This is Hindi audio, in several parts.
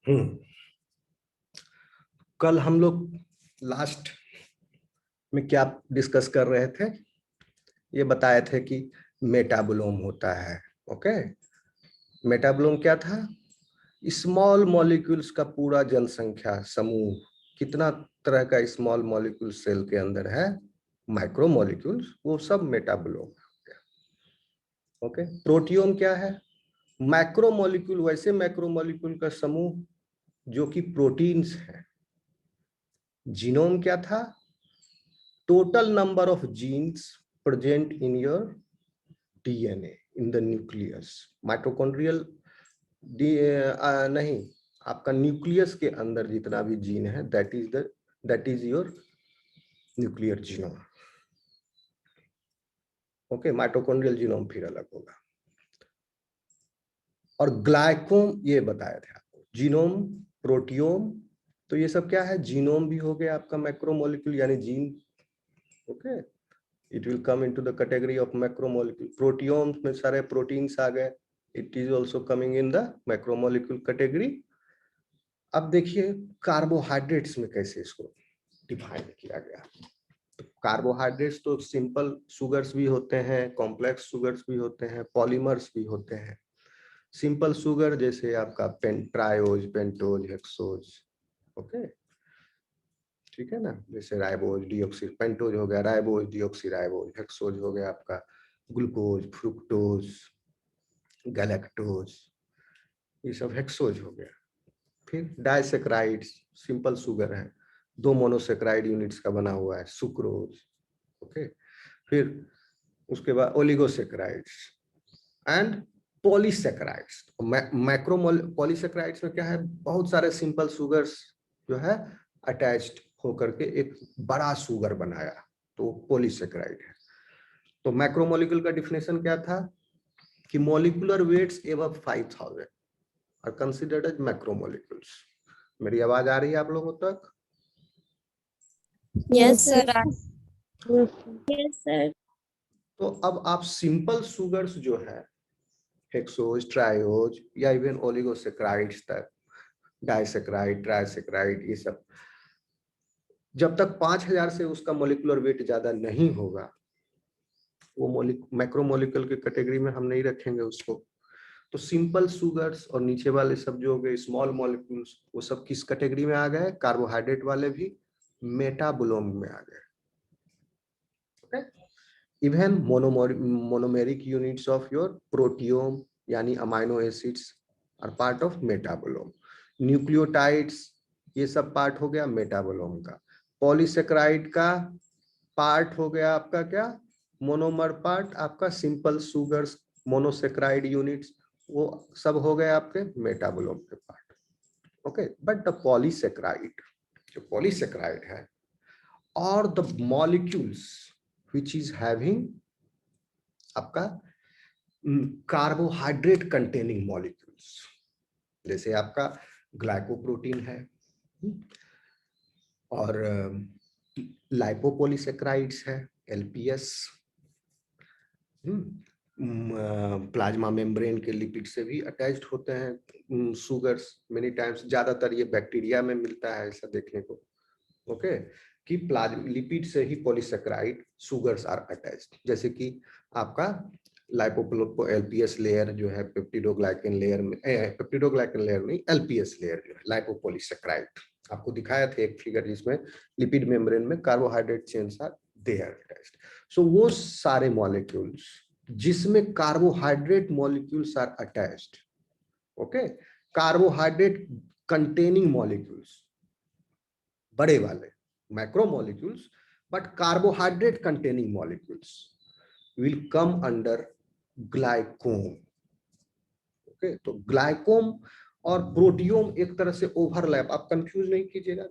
हम्म कल हम लोग लास्ट में क्या डिस्कस कर रहे थे? ये बताए थे कि मेटाबोलोम होता है। ओके, मेटाबोलोम क्या था? स्मॉल मॉलिक्यूल्स का पूरा जनसंख्या समूह। कितना तरह का स्मॉल मॉलिक्यूल सेल के अंदर है, माइक्रो मॉलिक्यूल्स, वो सब मेटाबोलोम है। ओके, प्रोटियोम क्या है? मैक्रो मॉलिक्यूल, वैसे मैक्रो मॉलिक्यूल का समूह जो कि प्रोटीन्स है। जीनोम क्या था? Total number of genes present in your DNA in the nucleus. Mitochondrial नहीं, आपका न्यूक्लियस के अंदर जितना भी जीन है, that is your nuclear genome. Okay, mitochondrial genome फिर अलग होगा। और ग्लाइकोम ये बताया था आपको, जीनोम, प्रोटियोम, तो ये सब क्या है? जीनोम भी हो गया आपका मैक्रोमोलिक्यूल यानी gene. Okay, it will come into the category of macromolecule. Proteome में सारे प्रोटीन्स आ गए, it is also coming in the macromolecule category. अब देखिए कार्बोहाइड्रेट्स में कैसे इसको डिफाइन किया गया। तो कार्बोहाइड्रेट्स तो सिंपल सुगर्स भी होते हैं, कॉम्प्लेक्स सुगर्स भी होते हैं, पॉलीमर्स भी होते हैं। सिंपल सुगर जैसे आपका ट्रायोज, पेंटोज, हेक्सोज। ओके, ठीक है ना? जैसे राइबोज, डीऑक्सी, पेंटोज हो गया राइबोज, डीऑक्सी राइबोज। हेक्सोज हो गया आपका ग्लूकोज, फ्रुक्टोज, गैलेक्टोज, ये सब हेक्सोज हो गया। फिर डाइसेक्राइड्स, सिंपल सुगर है, 2 मोनोसेक्राइड यूनिट्स का बना हुआ है, सुक्रोज। ओके, फिर उसके बाद oligosaccharides and polysaccharides. Macro polysaccharides में क्या है? बहुत सारे सिंपल सुगर्स जो है अटैच्ड होकर के एक बड़ा सुगर बनाया, तो पॉलीसेक्राइड है। तो मैक्रोमोलिक्यूल का डिफिनेशन क्या था कि molecular weights above 5000 are considered as macromolecules. मेरी आवाज आ रही है आप लोगों तक? Yes sir. Yes sir. तो अब आप सिंपल सुगर्स जो है, हेक्सोज, ट्रायोज या इवन ओलिगोसेक्राइड्स तक, डाइसेक्राइड, ट्राइसेक्राइड, ये सब जब तक 5000 से उसका मोलिकुलर वेट ज्यादा नहीं होगा, वो मैक्रोमोलिक्यूल के कैटेगरी में हम नहीं रखेंगे उसको। तो सिंपल सुगर्स और नीचे वाले सब जो हो गए स्मॉल मॉलिक्यूल्स, वो सब किस कैटेगरी में आ गए? कार्बोहाइड्रेट वाले भी मेटाबोलोम में आ गए। Okay, even monomeric units of your proteome यानी amino acids are part of metabolome. Nucleotides ये सब पार्ट हो गया मेटाबोलोम का। पॉलीसेक्राइड का पार्ट हो गया आपका क्या? मोनोमर पार्ट, आपका सिंपल सुगर्स, मोनोसेक्राइड यूनिट्स, वो सब हो गए आपके मेटाबोलोम के part. Okay, but the polysaccharide, जो पॉलीसेक्राइड है, और the molecules which is having आपका कार्बोहाइड्रेट कंटेनिंग मॉलिक्यूल्स, जैसे आपका ग्लाइकोप्रोटीन है, और लाइपोपॉलीसेक्राइड्स है, एलपीएस, प्लाज्मा मेम्ब्रेन के लिपिड से भी अटैच्ड होते हैं सुगर्स। मेनी टाइम्स, ज्यादातर ये बैक्टीरिया में मिलता है ऐसा देखने को। ओके, कि लिपिड से ही पॉलीसेक्राइड सुगर्स आर अटैच्ड, जैसे कि आपका लाइपोप्रो एलपीएस लेयर जो है पेप्टिडोग्लाइकन लेयर में, पेप्टिडोग्लाइकन लेयर नहीं, एलपीएस लेयर जो है लाइपोपॉलीसेक्राइड। आपको दिखाया था एक फिगर जिसमें लिपिड मेम्ब्रेन में carbohydrate chains are there attached. So वो सारे मॉलिक्यूल्स जिसमें carbohydrate molecules are attached, okay, carbohydrate containing molecules, बड़े वाले macromolecules, but carbohydrate containing molecules will come under glycome. Okay, तो ग्लाइकोम और प्रोटियोम एक तरह से ओवरलैप, आप कंफ्यूज नहीं कीजिएगा।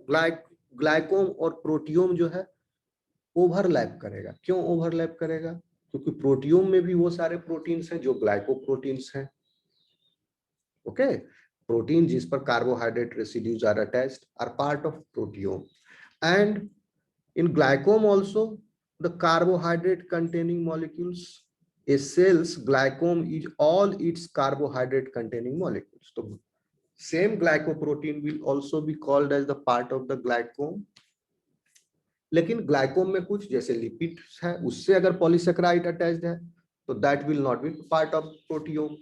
ग्लाइकोम और प्रोटियोम जो है ओवरलैप करेगा। क्यों ओवरलैप करेगा? क्योंकि प्रोटियोम में भी वो सारे प्रोटीन्स हैं जो ग्लाइकोप्रोटीन्स हैं। ओके, प्रोटीन जिस पर carbohydrate residues are attached are part of proteome, and in glycome also the carbohydrate containing molecules, a cell's glycome is all its carbohydrate containing molecules. तो Same glycoprotein will also be called as the part of the glycome. लेकिन ग्लाइकोम में कुछ जैसे लिपिड है, उससे अगर पॉलीसेकेराइड अटैच्ड है तो that will not be part of proteome.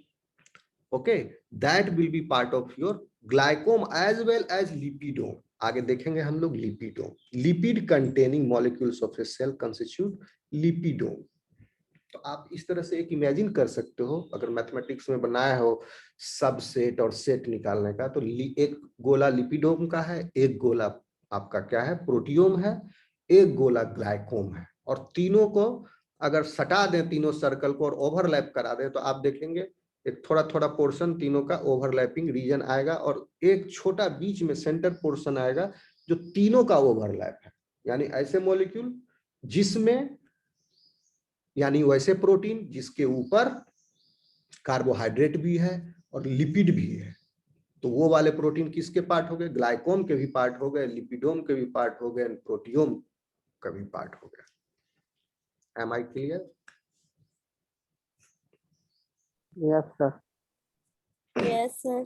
Okay, that will be part of your glycome as well as lipidome. आगे देखेंगे हम लोग lipidome. Lipid containing molecules of a cell constitute lipidome. तो आप इस तरह से एक इमेजिन कर सकते हो, अगर मैथमेटिक्स में बनाया हो सब सेट और सेट निकालने का, तो एक गोला लिपिडोम का है, एक गोला आपका क्या है प्रोटियोम है, एक गोला ग्लाइकोम है. और तीनों को अगर सटा दें, तीनों सर्कल को और ओवरलैप करा दें, तो आप देखेंगे एक थोड़ा थोड़ा पोर्शन तीनों का ओवरलैपिंग रीजन आएगा और एक छोटा बीच में सेंटर पोर्शन आएगा जो तीनों का ओवरलैप है. यानी ऐसे मॉलिक्यूल जिसमें, यानी वैसे प्रोटीन जिसके ऊपर कार्बोहाइड्रेट भी है और लिपिड भी है. तो वो वाले प्रोटीन किसके पार्ट हो गए? ग्लाइकोम के भी पार्ट हो गए, लिपिडोम के भी पार्ट हो गए, प्रोटियोम का भी पार्ट हो गया. Am I clear? Yes sir. Yes, sir.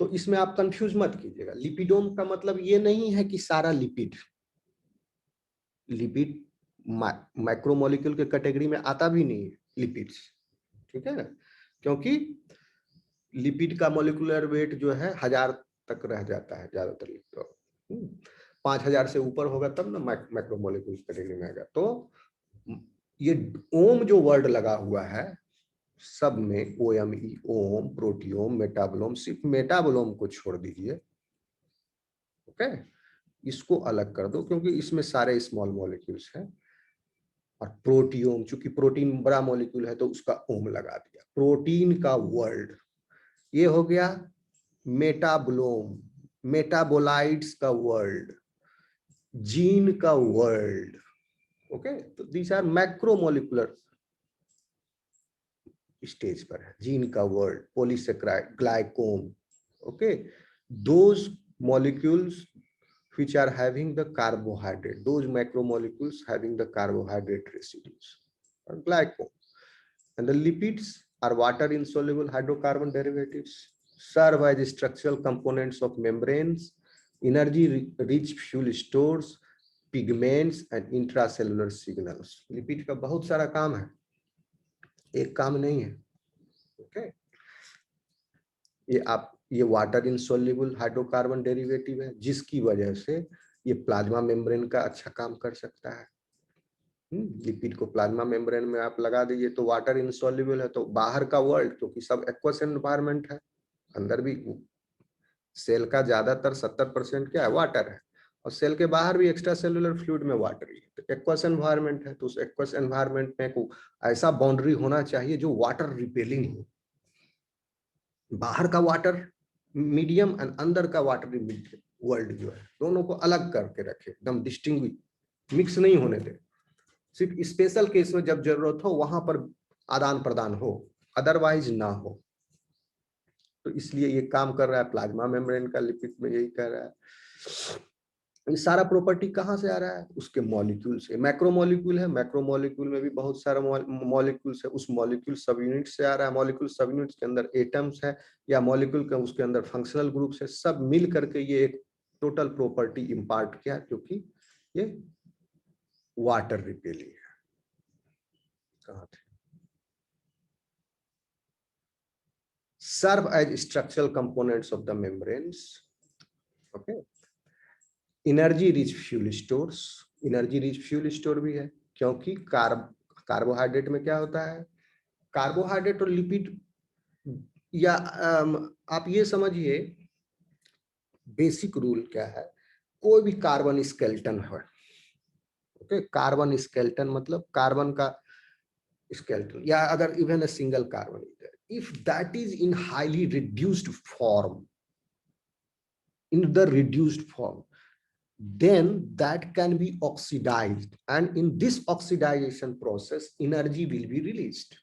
तो इसमें आप कंफ्यूज मत कीजिएगा. लिपिडोम का मतलब ये नहीं है कि सारा लिपिड माइक्रोमोलिक्यूल के कैटेगरी में आता भी नहीं है लिपिड्स, ठीक है ना, क्योंकि लिपिड का मोलिकुलर वेट जो है 1000 तक रह जाता है ज्यादातर लिपिड. 5000 से ऊपर होगा तब ना मैक्रोमोलिक्यूल कैटेगरी में आएगा. तो ये ओम जो वर्ड लगा हुआ है सब में, OME, ओम, प्रोटियोम, मेटाबोलोम, सिर्फ मेटाबोलोम को छोड़ दीजिए. ओके, इसको अलग कर दो क्योंकि इसमें सारे स्मॉल मॉलिक्यूल्स हैं. और प्रोटियोम, चूंकि प्रोटीन बड़ा मॉलिक्यूल है तो उसका ओम लगा दिया. प्रोटीन का वर्ल्ड ये हो गया मेटाबोलोम, मेटाबोलाइट्स का वर्ल्ड, जीन का वर्ल्ड. ओके, तो दीज आर मैक्रोमोलिकुलर स्टेज पर है. जीन का world, polysaccharide, glycome. Okay, those molecules which are having the carbohydrate, those macromolecules having the carbohydrate residues, or glycome. And the lipids are water insoluble hydrocarbon derivatives, serve as structural components of membranes, energy rich fuel stores, pigments and intracellular signals. Lipid का बहुत सारा काम है, एक काम नहीं है. ओके, ये वाटर इनसोल्युबल हाइड्रोकार्बन डेरिवेटिव है जिसकी वजह से ये प्लाज्मा मेम्ब्रेन का अच्छा काम कर सकता है. लिपिड को प्लाज्मा मेम्ब्रेन में आप लगा दीजिए तो वाटर इनसोल्युबल है, तो बाहर का वर्ल्ड, क्योंकि सब एक्वस एनवायरनमेंट है, अंदर भी सेल का ज्यादातर 70% क्या है? वाटर है. और सेल के बाहर भी एक्स्ट्रा सेलुलर फ्लूइड में वाटर ही है. तो एक्वस एनवायरनमेंट है, तो उस एक्वस एनवायरनमेंट में को ऐसा बाउंड्री होना चाहिए जो वाटर रिपेलिंग हो. बाहर का वाटर मीडियम और अंदर का वाटर वर्ल्ड जो है, दोनों को अलग करके रखे, एकदम डिस्टिंग्विश, मिक्स नहीं होने दे. सिर्फ स्पेशल केस में जब जरूरत हो वहां पर आदान प्रदान हो, अदरवाइज ना हो. तो इसलिए ये काम कर रहा है प्लाज्मा मेम्ब्रेन का, लिपिड में यही कर रहा है. ये सारा प्रॉपर्टी कहाँ से आ रहा है? उसके मॉलिक्यूल से. मैक्रोमोलिक्यूल है, मैक्रोमोलिक्यूल में भी बहुत सारा मॉलिक्यूल्स है, उस मॉलिक्यूल सब यूनिट से आ रहा है. मॉलिक्यूल सब यूनिट्स के अंदर एटम्स है या मॉलिक्यूल के उसके अंदर फंक्शनल ग्रुप्स है, सब मिल करके ये एक टोटल प्रॉपर्टी इम्पार्ट किया, क्योंकि ये वाटर रिपेलिंग है. कहाँ थे? Serve as structural components of the membranes. Okay, energy rich fuel stores. Energy rich fuel store भी है क्योंकि कार्बोहाइड्रेट में क्या होता है? कार्बोहाइड्रेट और लिपिड, या आप ये समझिए बेसिक रूल क्या है, कोई भी कार्बन स्केलेटन है. ओके, कार्बन स्केलेटन मतलब कार्बन का स्केलेटन, या अगर even a single carbon, if that is in highly reduced form, in the reduced form, then that can be oxidized, and in this oxidization process energy will be released.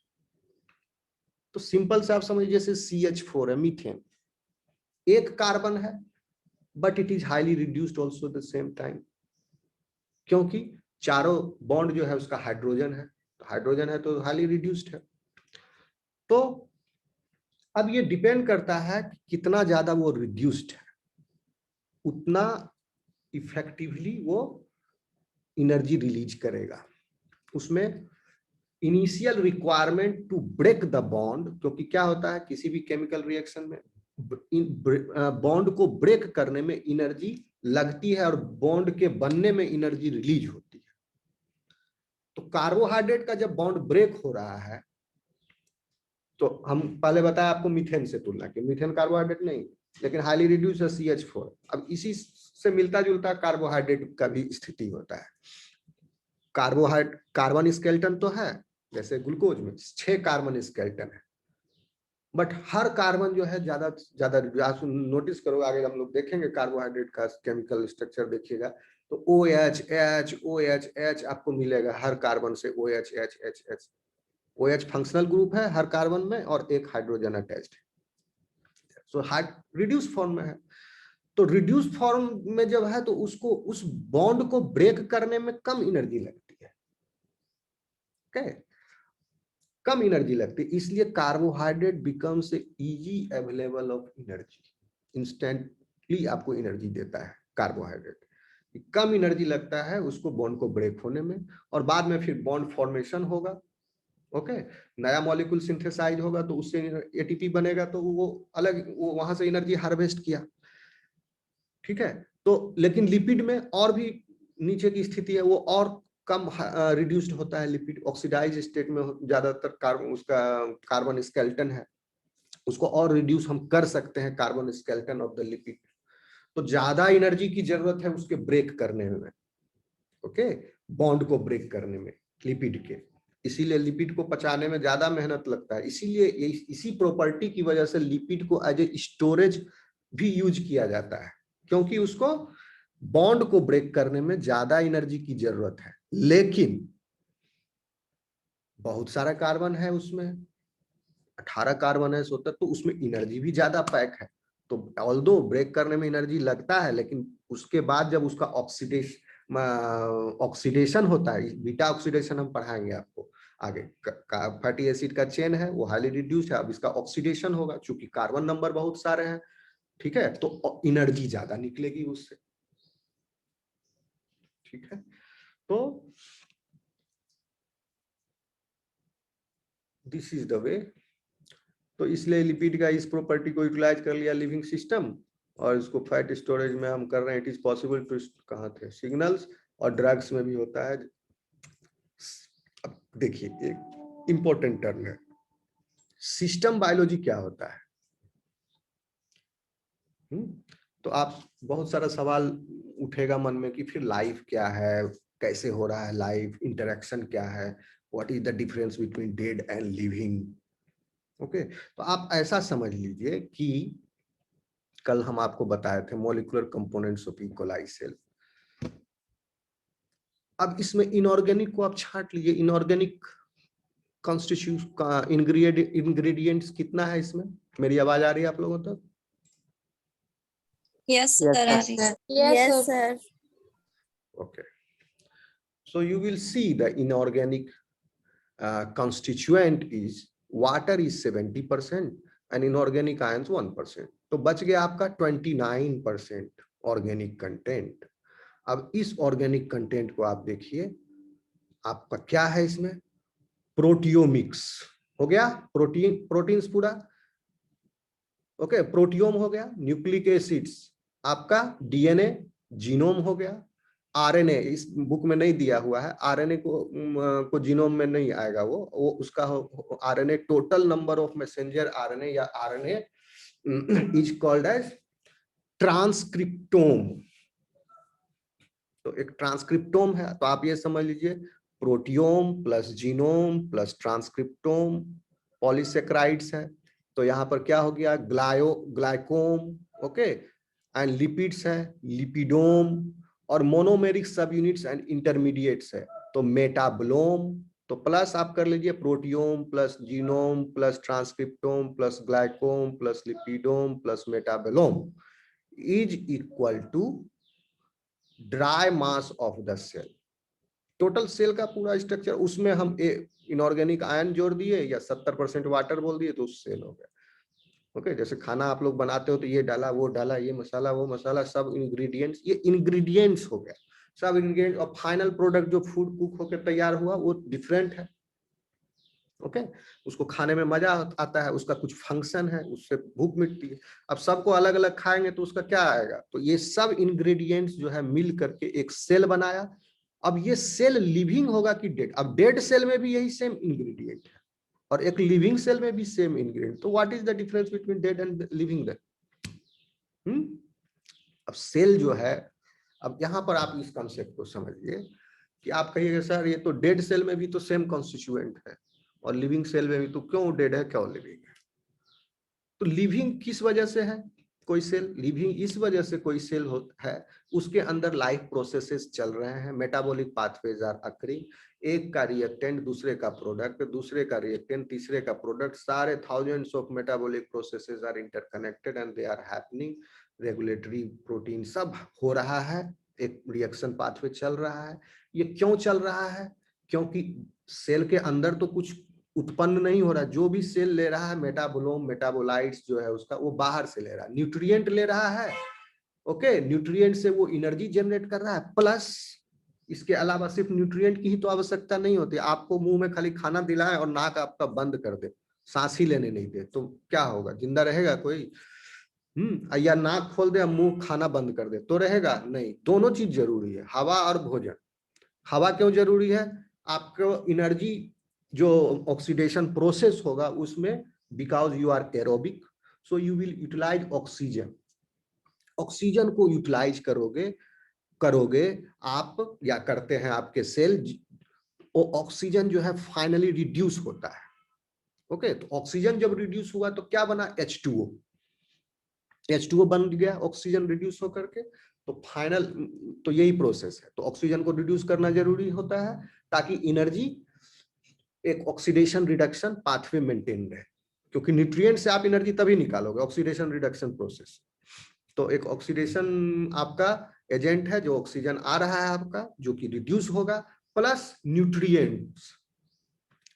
तो सिंपल से आप समझिए जैसे CH4 है, मीथेन, एक कार्बन है but it is highly reduced also the same time, क्योंकि चारों बॉन्ड जो है उसका हाइड्रोजन है, तो हाइड्रोजन है तो हाईली रिड्यूस्ड है. तो अब ये डिपेंड करता है कि कितना ज्यादा वो रिड्यूस्ड है, उतना इफेक्टिवली वो एनर्जी रिलीज करेगा। उसमें initial requirement to break the bond, क्योंकि क्या होता है किसी भी केमिकल रिएक्शन में बॉन्ड को ब्रेक करने में एनर्जी लगती है और बॉन्ड के बनने में एनर्जी रिलीज होती है। तो कार्बोहाइड्रेट का जब बॉन्ड ब्रेक हो रहा है, तो हम पहले बताया आपको मीथेन से तुलना की, मीथेन कार्बोहाइड्रेट नहीं, लेकिन हाईली रिड्यूस है CH4। अब इसी से मिलता जुलता कार्बोहाइड्रेट का भी स्थिति होता है। कार्बोहाइड्रेट कार्बन स्केलेटन तो है, जैसे ग्लूकोज में 6 कार्बन स्केलेटन है, बट हर कार्बन जो है ज्यादा आप नोटिस करो, आगे हम लोग देखेंगे कार्बोहाइड्रेट का केमिकल स्ट्रक्चर देखिएगा, तो OH H OH H आपको मिलेगा हर कार्बन से, OH H H H। OH functional group है हर कार्बन में और एक हाइड्रोजन अटैच्ड है, सो रिड्यूस फॉर्म में है। तो रिड्यूस फॉर्म में जब है तो उसको उस बॉन्ड को ब्रेक करने में कम एनर्जी लगती है, ओके, कम एनर्जी लगती है, इसलिए carbohydrate becomes easy available of energy, instantly आपको एनर्जी देता है कार्बोहाइड्रेट। कम एनर्जी लगता है उसको बॉन्ड को ब्रेक होने में, और बाद में फिर बॉन्ड फॉर्मेशन होगा, ओके, नया मॉलिक्यूल सिंथेसाइज होगा तो उससे ATP बनेगा, तो वो अलग, वो वहां से एनर्जी हार्वेस्ट किया, ठीक है। तो लेकिन लिपिड में और भी नीचे की स्थिति है, वो और कम रिड्यूस्ड होता है लिपिड, ऑक्सीडाइज स्टेट में ज्यादातर कार्बन स्केलेटन है, उसको और रिड्यूस हम कर सकते हैं carbon skeleton of the lipid. तो ज्यादा एनर्जी की जरूरत है उसके ब्रेक करने में, ओके, बॉन्ड को ब्रेक करने में लिपिड के, इसीलिए लिपिड को पचाने में ज्यादा मेहनत लगता है। इसीलिए इसी प्रॉपर्टी की वजह से लिपिड को एज ए स्टोरेज भी यूज किया जाता है, क्योंकि उसको बॉन्ड को ब्रेक करने में ज्यादा एनर्जी की जरूरत है। लेकिन बहुत सारा कार्बन है उसमें, 18 कार्बन है 17, तो उसमें एनर्जी भी ज्यादा पैक है। तो ऑल्दो ब्रेक करने में एनर्जी लगता है, लेकिन उसके बाद जब उसका ऑक्सीडेशन होता है, बीटा ऑक्सीडेशन हम पढ़ाएंगे आपको आगे, फैटी एसिड का चेन है वो हाईली रिड्यूस्ड है, अब इसका ऑक्सीडेशन होगा, चूंकि कार्बन नंबर बहुत सारे हैं, ठीक है, तो एनर्जी ज्यादा निकलेगी उससे, ठीक है। तो दिस इज द वे। तो इसलिए लिपिड का इस प्रॉपर्टी को यूटिलाइज कर लिया लिविंग सिस्टम, और इसको फैट स्टोरेज में हम कर रहे हैं। इट इज पॉसिबल टू, कहाँ थे सिग्नल्स, और ड्रग्स में भी होता है। अब देखिए एक इंपॉर्टेंट टर्म है, सिस्टम बायोलॉजी क्या होता है। तो आप बहुत सारा सवाल उठेगा मन में कि फिर लाइफ क्या है, कैसे हो रहा है लाइफ, इंटरेक्शन क्या है, what is the difference between dead and living, okay. तो आप ऐसा समझ लीजिए कि कल हम आपको बताए थे molecular components of E coli cell. अब इसमें इनऑर्गेनिक को आप छांट लीजिए, इनऑर्गेनिक कॉन्स्टिट्यूट का इंग्रेडिएंट्स कितना है इसमें, मेरी आवाज आ रही है आप लोगों तक? Yes, Yes, sir. sir. Yes, sir. Okay. So you will see the inorganic constituent is water is 70% and inorganic ions 1%. तो बच गया आपका 29% ऑर्गेनिक कंटेंट। अब इस ऑर्गेनिक कंटेंट को आप देखिए, आपका क्या है इसमें, प्रोटियोमिक्स हो गया, प्रोटीन्स पूरा, ओके, प्रोटियोम हो गया, न्यूक्लिक एसिड्स, आपका DNA जीनोम हो गया, RNA इस बुक में नहीं दिया हुआ है, RNA को जीनोम में नहीं आएगा, वो उसका RNA total number of messenger RNA या RNA is called as transcriptome. तो एक ट्रांसक्रिप्टोम है, तो आप ये समझ लीजिए proteome plus genome plus transcriptome, polysaccharides है, तो यहाँ पर क्या हो गया, ग्लाइकोम, ओके, एंड लिपिड्स है लिपिडोम, और मोनोमेरिक सब यूनिट्स एंड इंटरमीडिएट्स है तो मेटाबोलोम। तो प्लस आप कर लीजिए proteome plus genome plus transcriptome plus glycome plus lipidome plus metabolome is equal to dry mass of the cell, total cell का पूरा स्ट्रक्चर, उसमें हम इनऑर्गेनिक आयन जोड़ दिए या 70% वाटर बोल दिए तो सेल हो गया। ओके, जैसे खाना आप लोग बनाते हो तो ये डाला वो डाला, ये मसाला वो मसाला, सब इंग्रेडिएंट्स, ये इंग्रेडिएंट्स हो गया, सब इंग्रेडिएंट, और फाइनल प्रोडक्ट जो फूड कुक होकर तैयार हुआ वो डिफरेंट है। ओके, उसको खाने में मजा आता है, उसका कुछ फंक्शन है, उससे भूख मिटती है। अब सबको अलग अलग खाएंगे तो उसका क्या आएगा, तो ये सब इंग्रेडिएंट्स जो है मिल करके एक सेल बनाया। अब ये सेल लिविंग होगा कि डेड, अब डेड सेल में भी यही सेम इंग्रेडिएंट है और एक लिविंग सेल में भी सेम इंग्रेडिएंट, तो what is the difference between dead and living then? अब सेल जो है, अब यहां पर आप इस कॉन्सेप्ट को समझिए कि आप कहिएगा सर ये तो डेड सेल में भी तो सेम कॉन्स्टिट्यूएंट है और लिविंग सेल में भी, तो क्यों डेड है क्यों लिविंग है? तो लिविंग किस वजह से है कोई सेल, लिविंग इस वजह से कोई सेल है, उसके अंदर लाइफ प्रोसेसेस चल रहे हैं, मेटाबॉलिक पाथवेज आर अकरिंग, एक का रिएक्टेंट दूसरे का प्रोडक्ट, दूसरे का रिएक्टेंट तीसरे का प्रोडक्ट, सारे thousands of metabolic processes are interconnected and they are happening, regulatory protein सब हो रहा है, एक रिएक्शन पाथवे चल रहा है। ये क्यों चल रहा है? क्योंकि सेल के अंदर तो कुछ उत्पन्न नहीं हो रहा, जो भी सेल ले रहा है मेटाबोलोम मेटाबोलाइट्स जो है उसका, वो बाहर से ले रहा है, न्यूट्रिएंट ले रहा है। ओके, न्यूट्रिएंट से वो एनर्जी जनरेट कर रहा है, प्लस इसके अलावा सिर्फ न्यूट्रिएंट की ही तो आवश्यकता नहीं होती, आपको मुंह में खाली खाना दिलाए और नाक आपका बंद कर दे, सांस ही लेने नहीं दे, तो क्या होगा, जिंदा रहेगा कोई? या नाक खोल दे मुंह खाना बंद कर दे तो रहेगा नहीं। दोनों चीज जरूरी है, हवा और भोजन। हवा क्यों जरूरी है? आपको एनर्जी जो ऑक्सीडेशन प्रोसेस होगा उसमें, because you are aerobic, so you will utilize oxygen, oxygen को यूटिलाइज करोगे आप, या करते हैं आपके सेल, वो ऑक्सीजन जो है फाइनली रिड्यूस होता है। ओके, तो ऑक्सीजन जब रिड्यूस हुआ तो क्या बना, H2O, H2O बन गया ऑक्सीजन रिड्यूस होकर के, तो फाइनल, तो यही प्रोसेस है, तो ऑक्सीजन को रिड्यूस करना जरूरी होता है ताकि एनर्जी, एक ऑक्सीडेशन रिडक्शन पाथवे मेंटेन रहे, क्योंकि न्यूट्रिएंट से आप एनर्जी तभी निकालोगे, ऑक्सीडेशन रिडक्शन प्रोसेस। तो एक ऑक्सीडेशन आपका एजेंट है, जो ऑक्सीजन आ रहा है आपका जो कि रिड्यूस होगा, प्लस न्यूट्रिएंट्स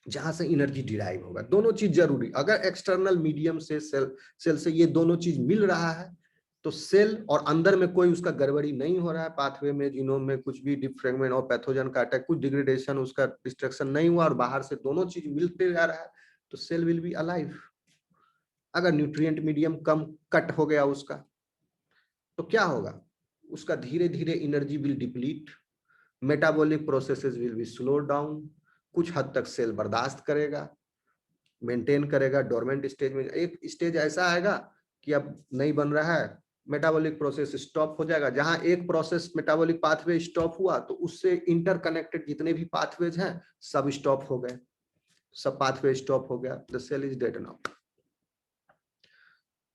जहां से एनर्जी डिराइव होगा, दोनों चीज जरूरी। अगर एक्सटर्नल मीडियम से सेल से ये दोनों चीज मिल रहा है तो सेल और अंदर में कोई उसका गड़बड़ी नहीं हो रहा है, पाथवे में जीनोम में कुछ भी डिफ्रेगमेंट और पैथोजन का अटैक, कुछ डिग्रेडेशन उसका डिस्ट्रक्शन नहीं हुआ और बाहर से दोनों चीज मिलते जा रहा है, तो सेल विल बी अलाइव। अगर न्यूट्रिएंट मीडियम कम कट हो गया उसका तो क्या होगा, उसका धीरे धीरे energy will deplete, metabolic processes will be slow down, कुछ हद तक सेल बर्दाश्त करेगा, मेंटेन करेगा डोरमेंट स्टेज में। एक स्टेज ऐसा आएगा कि अब नहीं बन रहा है, मेटाबॉलिक प्रोसेस स्टॉप हो जाएगा, जहां एक प्रोसेस मेटाबॉलिक पाथवे स्टॉप हुआ तो उससे इंटरकनेक्टेड जितने भी पाथवेज हैं सब स्टॉप हो गए, सब पाथवे स्टॉप हो गया, the cell is dead now.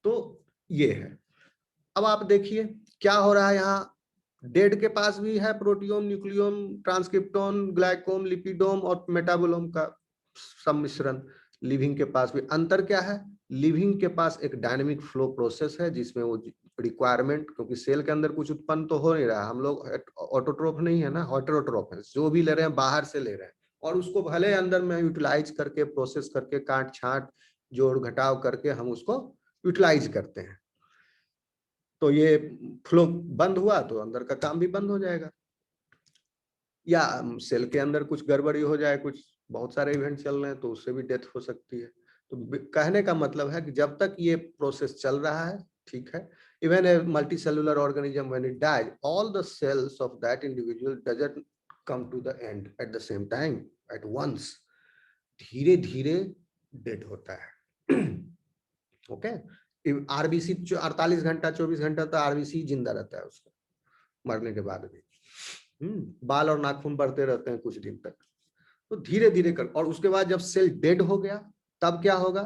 तो ये है। अब आप देखिए क्या हो रहा है, यहाँ डेड के पास भी है प्रोटियोम न्यूक्लियोम ट्रांसक्रिप्टोम ग्लाइकोम लिपिडोम और मेटाबोलोम का सम्मिश्रण, लिविंग के पास भी। अंतर क्या है, लिविंग के पास एक डायनेमिक फ्लो प्रोसेस है जिसमें वो रिक्वायरमेंट, क्योंकि सेल के अंदर कुछ उत्पन्न तो हो नहीं रहा, हम लोग ऑटोट्रोफ नहीं है ना, हेटेरोट्रोफ है, जो भी ले रहे हैं बाहर से ले रहे हैं और उसको भले अंदर में यूटिलाइज करके प्रोसेस करके काट छांट जोड़ घटाव करके हम उसको यूटिलाइज करते हैं, तो ये फ्लो बंद हुआ तो अंदर का काम भी बंद हो जाएगा, या सेल के अंदर कुछ गड़बड़ी हो जाए, कुछ बहुत सारे इवेंट चल रहे हैं तो उससे भी डेथ हो सकती है। तो कहने का मतलब है कि जब तक ये प्रोसेस चल रहा है, ठीक है, even a multicellular organism when it dies, all the cells of that individual doesn't come to the end at the same time at once, धीरे धीरे डेड होता है। ओके, आरबीसी 48 घंटा 24 घंटा तो आरबीसी जिंदा रहता है उसका मरने के बाद भी, बाल और नाखून बढ़ते रहते हैं कुछ दिन तक, तो धीरे धीरे कर, और उसके बाद जब सेल डेड हो गया तब क्या होगा,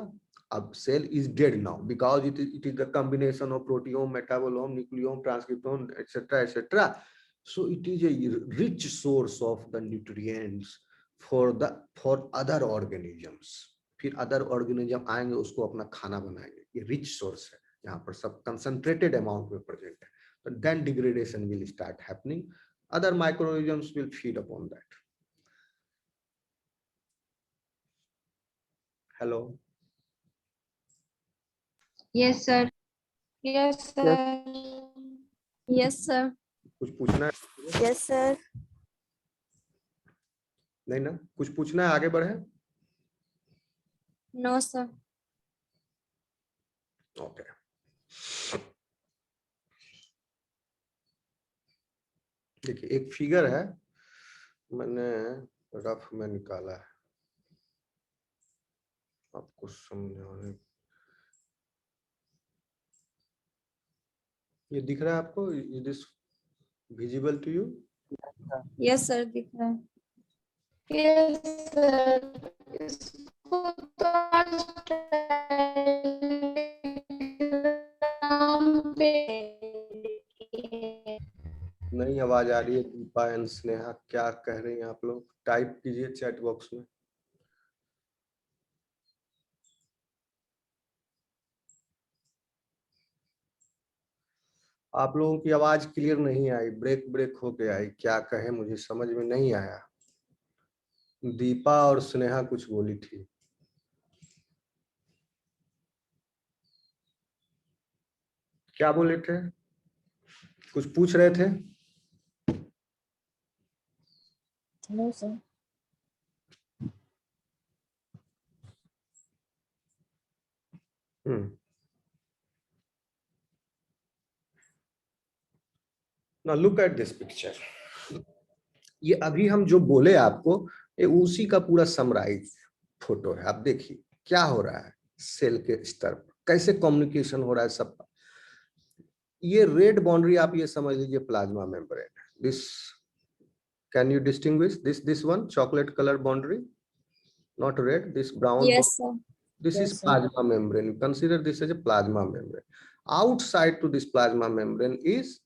अब cell is dead now because it is the combination of proteome metabolome nucleome transcriptome etcetera etcetera, so it is a rich source of the nutrients for other organisms, फिर अदर ऑर्गेनिज्म आएंगे उसको अपना खाना बनाएंगे, ये रिच सोर्स है, यहाँ पर सब कंसंट्रेटेड अमाउंट में प्रेजेंट है, तो then degradation will start happening, other microorganisms will feed upon that. Hello, Yes, sir. Yes, sir. Yes, sir. कुछ पूछना है? Yes, sir. नहीं ना, कुछ पूछना है, आगे बढ़े। No, sir. ओके, देखिए एक फिगर है, मैंने रफ में निकाला है आपको समझाने। ये दिख रहा है आपको? Is this visible to you? Yes, sir. दिख रहा है। Yes, sir. इसको तो आज Telegram पे नहीं आवाज आ रही है। दीपा एंड स्नेहा क्या कह रही हैं आप लोग? टाइप कीजिए चैट बॉक्स में। आप लोगों की आवाज क्लियर नहीं आई, ब्रेक ब्रेक होके आई। क्या कहे मुझे समझ में नहीं आया। दीपा और स्नेहा कुछ बोली थी। क्या बोले थे? कुछ पूछ रहे थे? No, sir. Now look at this picture. ये अभी हम जो बोले आपको, ये उसी का पूरा समराइज फोटो है। आप देखिए क्या हो रहा है सेल के स्तर पर, कैसे कम्युनिकेशन हो रहा है सब। ये रेड बाउंड्री आप ये समझ लीजिए plasma membrane. This, can you distinguish this one chocolate color boundary, not red, this brown? Yes, sir. This is Yes, sir. plasma membrane. Consider this as a plasma membrane. Outside to this plasma membrane is